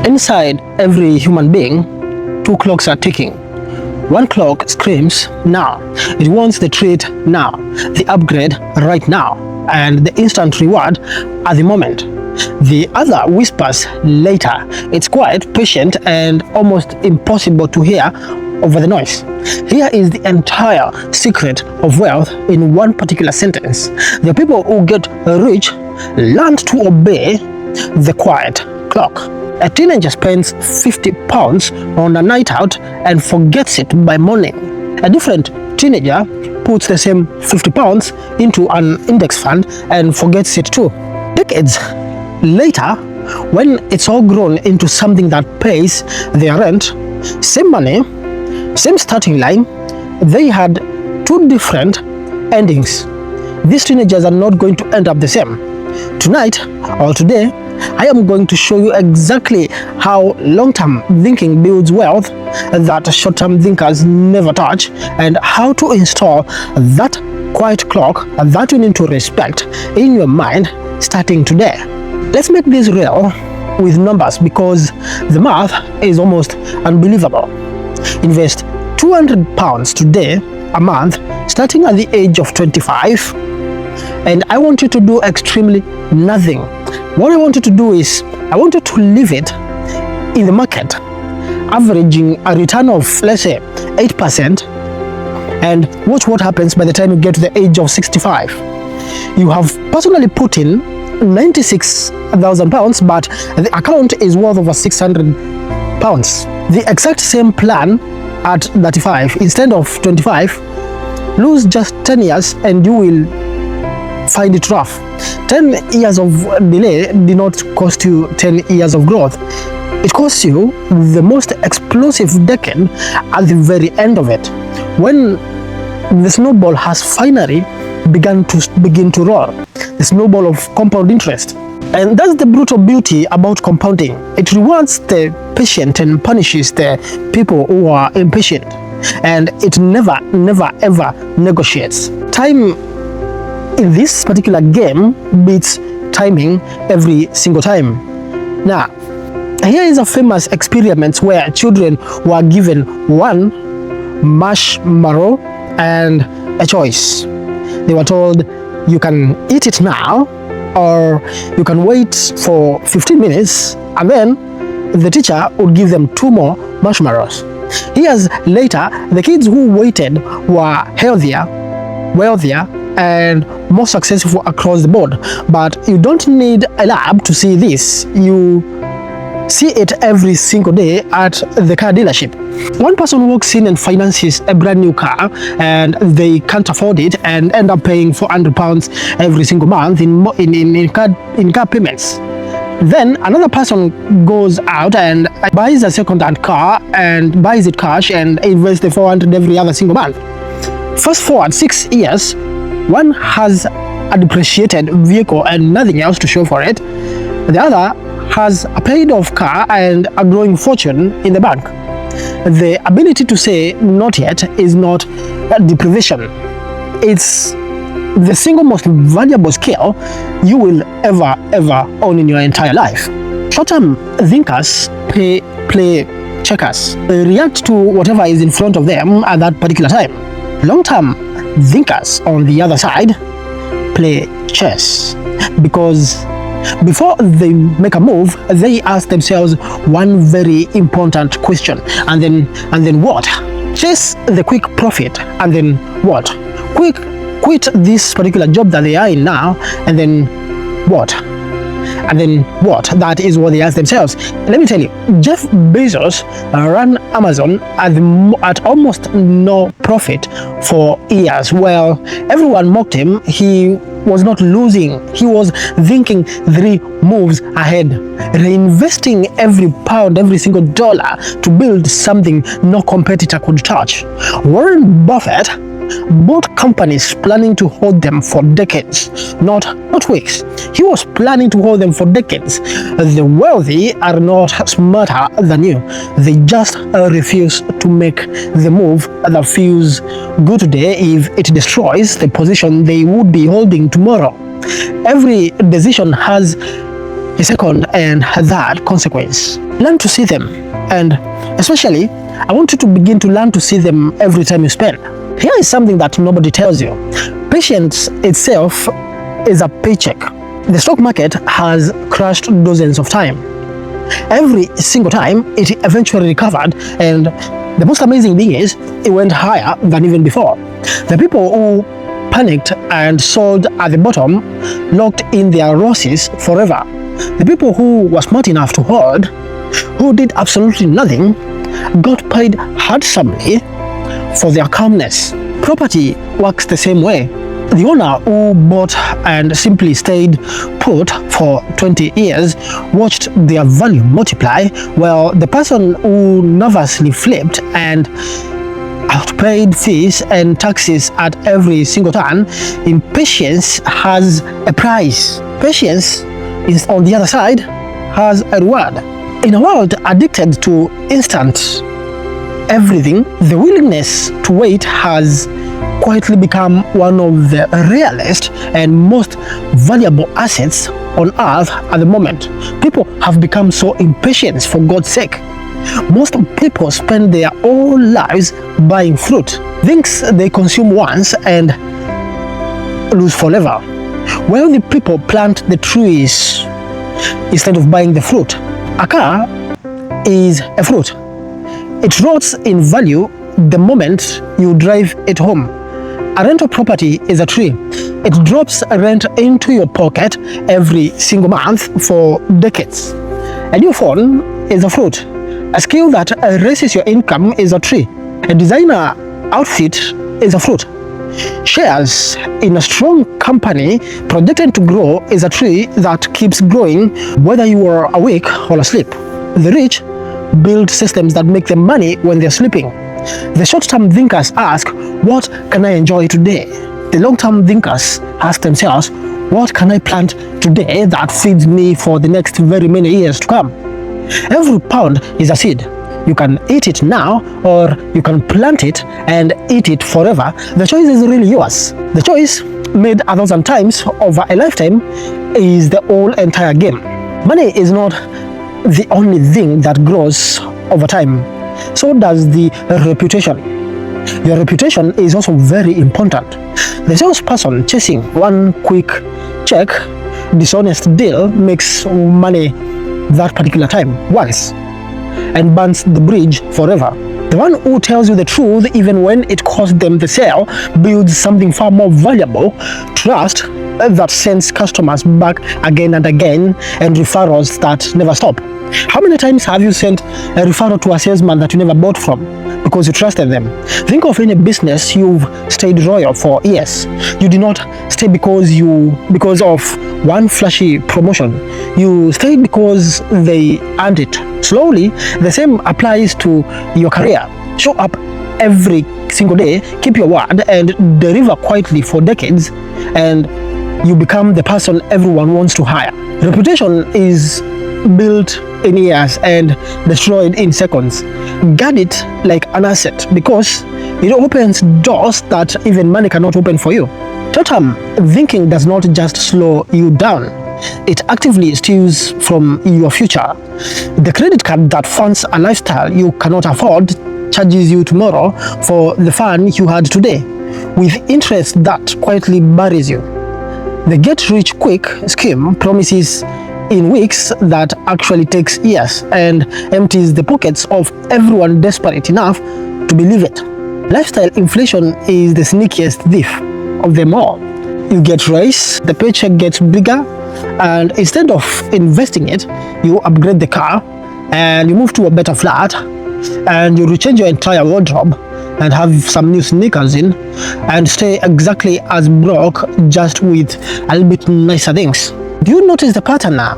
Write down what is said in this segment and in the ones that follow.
Inside every human being, two clocks are ticking. One clock screams now. It wants the treat now, the upgrade right now, and the instant reward at the moment. The other whispers later. It's quiet, patient, and almost impossible to hear over the noise. Here is the entire secret of wealth in one particular sentence. The people who get rich learn to obey the quiet clock. A teenager spends £50 on a night out and forgets it by morning. A different teenager puts the same £50 into an index fund and forgets it too. Decades later, when it's all grown into something that pays their rent, same money, same starting line, they had two different endings. These teenagers are not going to end up the same. Tonight or today, I am going to show you exactly how long-term thinking builds wealth that short-term thinkers never touch, and how to install that quiet clock that you need to respect in your mind starting today. Let's make this real with numbers, because the math is almost unbelievable. Invest £200 today a month starting at the age of 25, and I want you to do extremely nothing. What I want you to do is, I want you to leave it in the market, averaging a return of, let's say, 8%, and watch what happens by the time you get to the age of 65. You have personally put in £96,000, but the account is worth over £600. The exact same plan at 35 instead of 25. Lose just 10 years and you will find it rough. 10 years of delay did not cost you 10 years of growth. It costs you the most explosive decade at the very end of it, when the snowball has finally begin to roll, the snowball of compound interest. And that's the brutal beauty about compounding. It rewards the patient and punishes the people who are impatient, and it never ever negotiates. Time in this particular game beats timing every single time. Now, here is a famous experiment where children were given one marshmallow and a choice. They were told, you can eat it now, or you can wait for 15 minutes, and then the teacher would give them 2 more marshmallows. Years later, the kids who waited were healthier, wealthier, and more successful across the board. But you don't need a lab to see this. You see it every single day at the car dealership. One person walks in and finances a brand new car, and they can't afford it and end up paying £400 every single month in car payments. Then another person goes out and buys a second-hand car and buys it cash and invests the $400 every other single month. Fast forward 6 years, one has a depreciated vehicle and nothing else to show for it. The other has a paid-off car and a growing fortune in the bank. The ability to say not yet is not deprivation. It's the single most valuable skill you will ever own in your entire life. Short-term thinkers play checkers. They react to whatever is in front of them at that particular time. Long-term thinkers, on the other side, play chess, because before they make a move, they ask themselves one very important question, and then what? Chase the quick profit, and then what? Quit this particular job that they are in now, and then what? And then what? That is what they ask themselves. Let me tell you, Jeff Bezos ran Amazon at almost no profit for years. Well, everyone mocked him. He was not losing. He was thinking 3 moves ahead, reinvesting every pound, every single dollar to build something no competitor could touch. Warren Buffett bought companies planning to hold them for decades, not weeks. He was planning to hold them for decades. The wealthy are not smarter than you. They just refuse to make the move that feels good today if it destroys the position they would be holding tomorrow. Every decision has the second and third consequence. Learn to see them, and especially, I want you to begin to learn to see them every time you spend. Here is something that nobody tells you. Patience itself is a paycheck. The stock market has crashed dozens of times. Every single time, it eventually recovered, and the most amazing thing is, it went higher than even before. The people who panicked and sold at the bottom locked in their losses forever. The people who were smart enough to hold, who did absolutely nothing, got paid handsomely for their calmness. Property works the same way. The owner who bought and simply stayed put for 20 years watched their value multiply, while the person who nervously flipped and outpaid fees and taxes at every single turn. Impatience has a price. Patience is, on the other side, has a reward. In a world addicted to instant everything, the willingness to wait has quietly become one of the rarest and most valuable assets on earth at the moment. People have become so impatient, for God's sake. Most people spend their whole lives buying fruit, things they consume once and lose forever. Wealthy people plant the trees instead of buying the fruit. A car is a fruit. It rots in value the moment you drive it home. A rental property is a tree. It drops rent into your pocket every single month for decades. A new phone is a fruit. A skill that raises your income is a tree. A designer outfit is a fruit. Shares in a strong company projected to grow is a tree that keeps growing whether you are awake or asleep. The rich build systems that make them money when they're sleeping. The short-term thinkers ask, what can I enjoy today? The long-term thinkers ask themselves, what can I plant today that feeds me for the next very many years to come? Every pound is a seed. You can eat it now, or you can plant it and eat it forever. The choice is really yours. The choice, made 1,000 times over a lifetime, is the whole entire game. Money is not the only thing that grows over time. So does the reputation. Your reputation is also very important. The salesperson chasing one quick check, dishonest deal makes money that particular time once and burns the bridge forever. The one who tells you the truth even when it costs them the sale builds something far more valuable, trust that sends customers back again and again, and referrals that never stop. How many times have you sent a referral to a salesman that you never bought from because you trusted them? Think of any business you've stayed loyal for years. You did not stay because of one flashy promotion. You stayed because they earned it. Slowly, the same applies to your career. Show up every single day, keep your word, and deliver quietly for decades, and you become the person everyone wants to hire. Reputation is built in years and destroyed in seconds. Guard it like an asset, because it opens doors that even money cannot open for you. Short-term thinking does not just slow you down, it actively steals from your future. The credit card that funds a lifestyle you cannot afford charges you tomorrow for the fun you had today, with interest that quietly buries you. The get-rich-quick scheme promises in weeks that actually takes years and empties the pockets of everyone desperate enough to believe it. Lifestyle inflation is the sneakiest thief of them all. You get raised, the paycheck gets bigger, and instead of investing it, you upgrade the car and you move to a better flat and you rechange your entire wardrobe and have some new sneakers in and stay exactly as broke, just with a little bit nicer things. Do you notice the pattern now?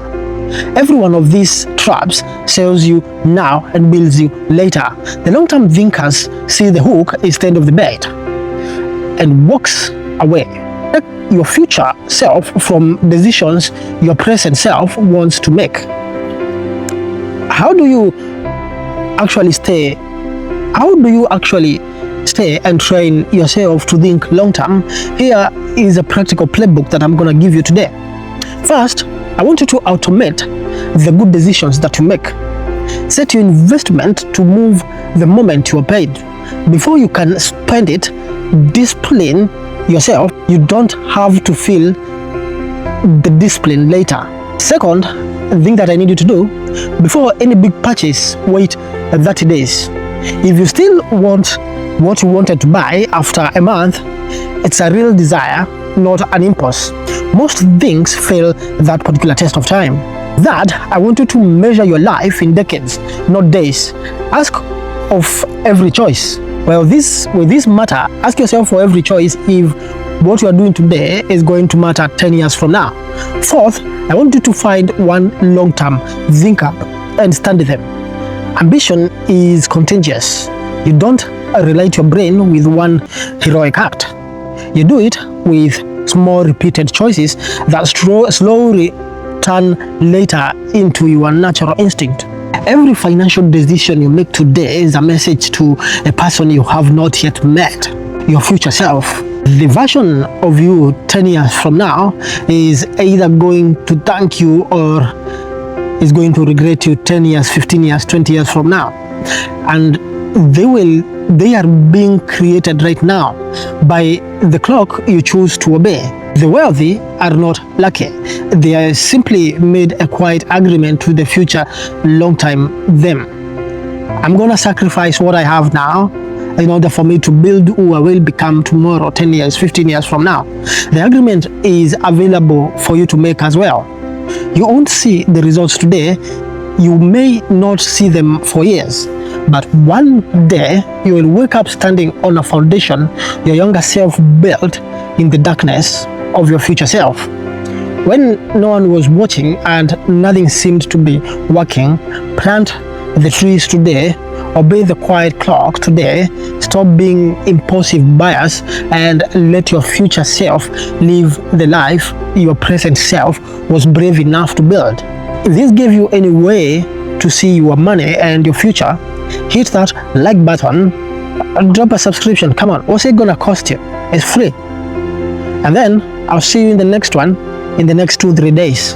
Every one of these traps sells you now and builds you later. The long-term thinkers see the hook instead of the bait and walks away. Protect your future self from decisions your present self wants to make. How do you actually stay and train yourself to think long-term? Here is a practical playbook that I'm going to give you today. First, I want you to automate the good decisions that you make. Set your investment to move the moment you are paid. Before you can spend it, discipline yourself. You don't have to feel the discipline later. Second thing that I need you to do, before any big purchase, wait 30 days. If you still want what you wanted to buy after a month, it's a real desire, not an impulse. Most things fail that particular test of time. That, I want you to measure your life in decades, not days. Ask of every choice. With this matter, ask yourself for every choice if what you are doing today is going to matter 10 years from now. Fourth, I want you to find one long-term, think up and study them. Ambition is contagious. You don't relate your brain with one heroic act. You do it with small repeated choices that slowly turn later into your natural instinct. Every financial decision you make today is a message to a person you have not yet met, your future self. The version of you 10 years from now is either going to thank you or is going to regret you 10 years, 15 years, 20 years from now. And they are being created right now by the clock you choose to obey. The wealthy are not lucky. They are simply made a quiet agreement with the future long-time them. I'm gonna sacrifice what I have now in order for me to build who I will become tomorrow, 10 years, 15 years from now. The agreement is available for you to make as well. You won't see the results today. You may not see them for years. But one day, you will wake up standing on a foundation your younger self built in the darkness of your future self. When no one was watching and nothing seemed to be working, plant the trees today, obey the quiet clock today, stop being impulsive buyers, and let your future self live the life your present self was brave enough to build. If this gave you any way to see your money and your future, hit that like button and drop a subscription. Come on, what's it gonna cost you? It's free. And then I'll see you in the next one in the next 2-3 days.